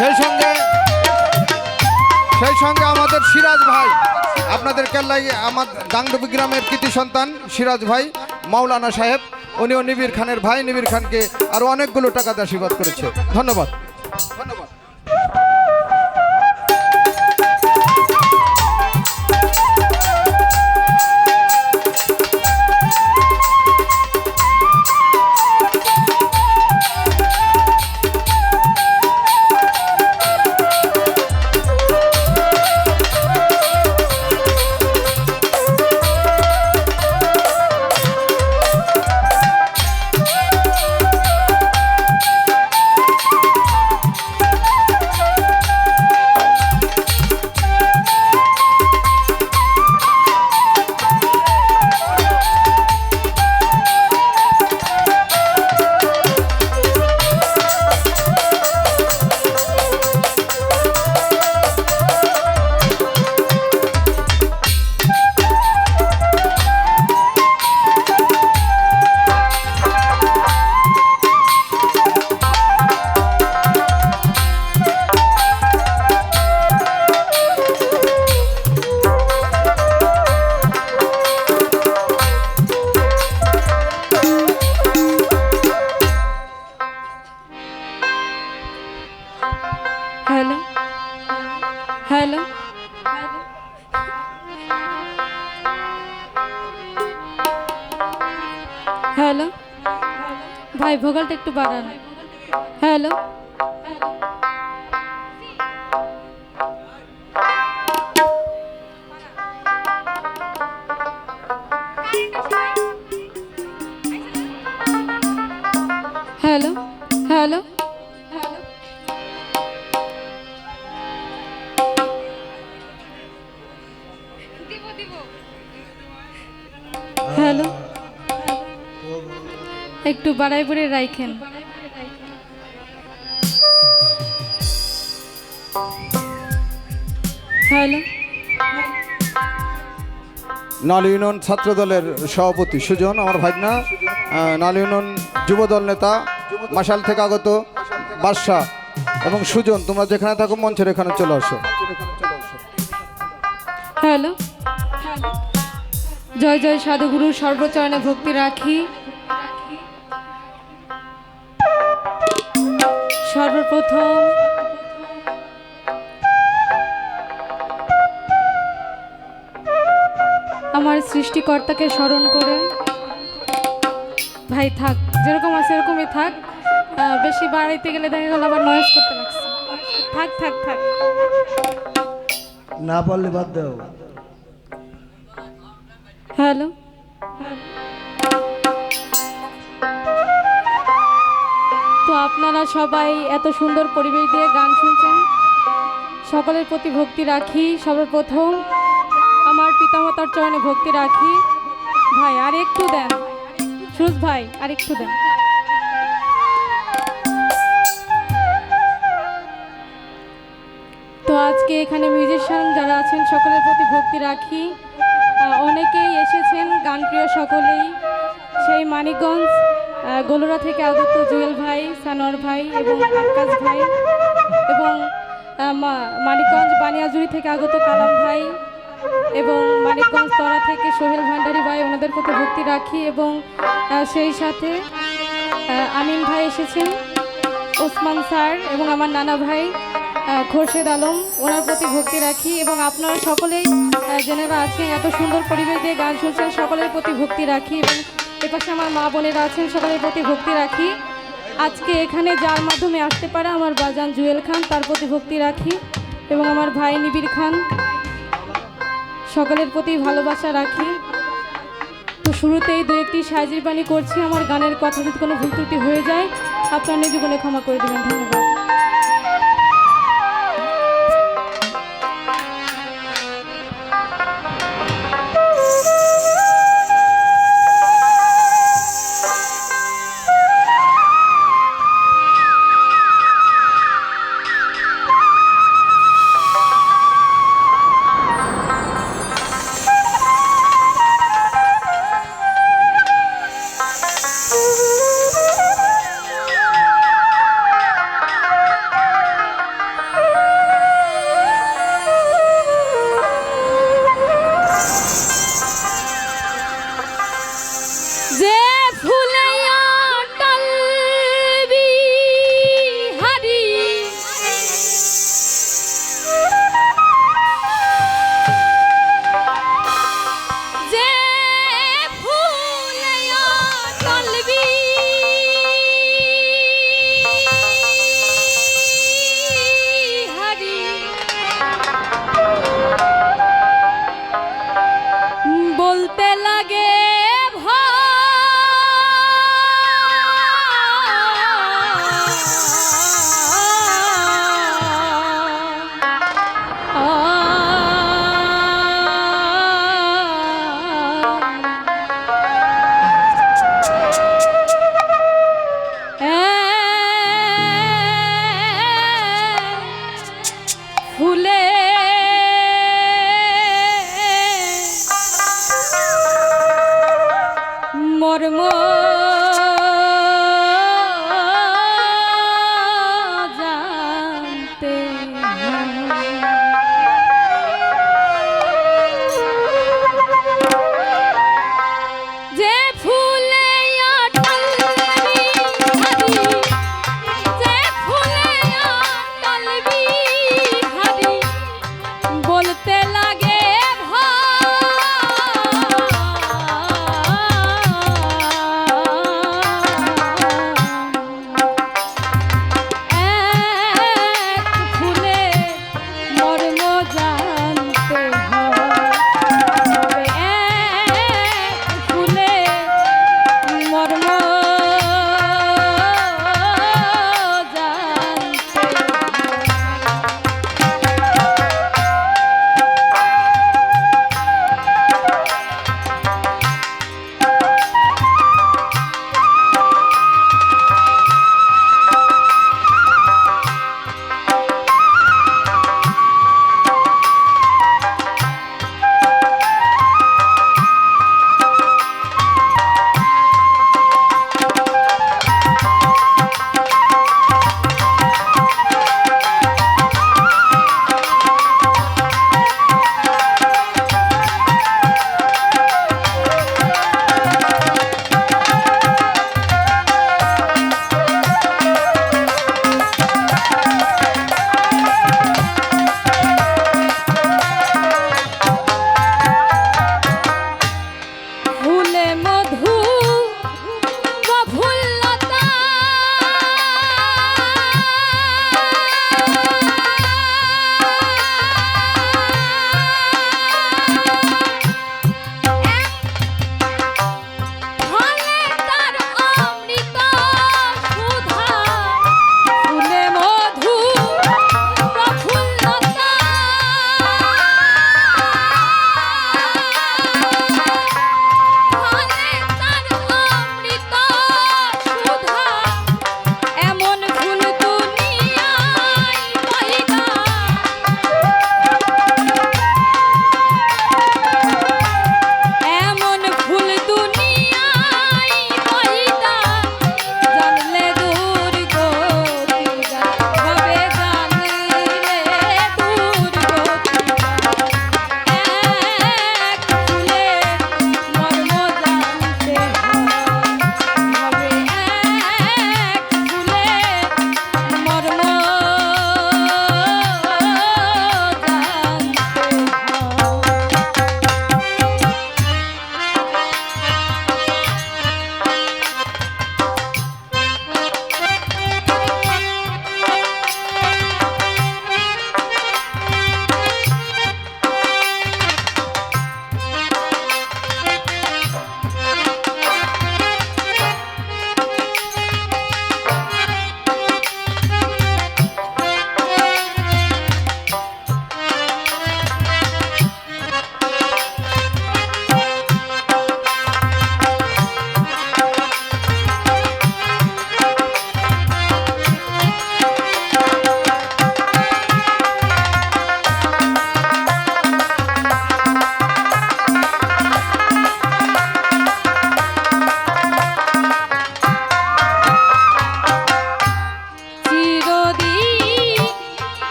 সেই সঙ্গে আমাদের সিরাজ ভাই, আপনাদের কেল্লাই আমার দাংডুবি গ্রামের কৃতি সন্তান সিরাজ ভাই মাওলানা সাহেব, উনিও নিবির খানের ভাই, নিবির খানকে আরও অনেকগুলো টাকা দিয়ে আশীর্বাদ করেছে। ধন্যবাদ। ধন্যবাদ। হ্যালো হ্যালো হ্যালো ভাই, ভোকালটা একটু বাড়ান। হ্যালো হ্যালো হ্যালো হ্যালো, একটু বাড়াই পড়ে রাইখেন। হ্যালো, নাল ইউনিয়ন ছাত্র দলের সভাপতি সুজন আমার ভাগনা, নাল ইউনিয়ন যুবদল নেতা মাসাল থেকে আগত বাদশাহ এবং সুজন, তোমরা যেখানে থাকো মঞ্চের এখানে চলে আসো। হ্যালো, জয় জয় সাধুগুরু, সর্বচরণে ভক্তি রাখি। সর্বপ্রথম আমার সৃষ্টিকর্তাকে স্মরণ করে, ভাই থাক, যেরকম আছে এরকমই থাক, বেশি বাড়াইতে গেলে দেখা গেল আবার নয়েজ করতে লাগছে। থাক থাক থাক, না পারলে বাদ দাও। হ্যালো, তো আপনারা সবাই এত সুন্দর পরিবেশ দিয়ে গান শুনছেন, সকলের প্রতি ভক্তি রাখি। সর্বপ্রথম আমার পিতামাতার চরণে ভক্তি রাখি। ভাই আর একটু দেন, সুরজ ভাই আর একটু দেন। তো আজকে এখানে মিউজিশিয়ান যারা আছেন সকলের প্রতি ভক্তি রাখি। অনেকেই এসেছেন, গানপ্রিয় সকলেই। সেই মানিকগঞ্জ গলুরা থেকে আগত জুয়েল ভাই, সানোয়ার ভাই এবং আকাশ ভাই, এবং মানিকগঞ্জ বানিয়াজুরি থেকে আগত কালাম ভাই, এবং মানিকগঞ্জ তরা থেকে সোহেল ভান্ডারী ভাই, ওনাদের প্রতি ভক্তি রাখি। এবং সেই সাথে আমিন ভাই এসেছেন, ওসমান স্যার এবং আমার নানা ভাই খোরশেদ আলম, ওনার প্রতি ভক্তি রাখি। এবং আপনারা সকলেই যারা আছেন এত সুন্দর পরিবেশ দিয়ে গান শুনছেন, সকলের প্রতি ভক্তি রাখি। এবং এপাশে আমার মা বোনেরা আছেন, সকলের প্রতি ভক্তি রাখি। আজকে এখানে যার মাধ্যমে আসতে পারে আমার বাজান জুয়েল খান, তার প্রতি ভক্তি রাখি। এবং আমার ভাই নিবির খান, সকলের প্রতি ভালোবাসা রাখি। তো শুরুতেই দু একটি সাজির বাণী করছি। আমার গানের কথা যদি কোনো ভুল ত্রুটি হয়ে যায় আপনার নিজ গুণে ক্ষমা করে দেবেন। ধন্যবাদ।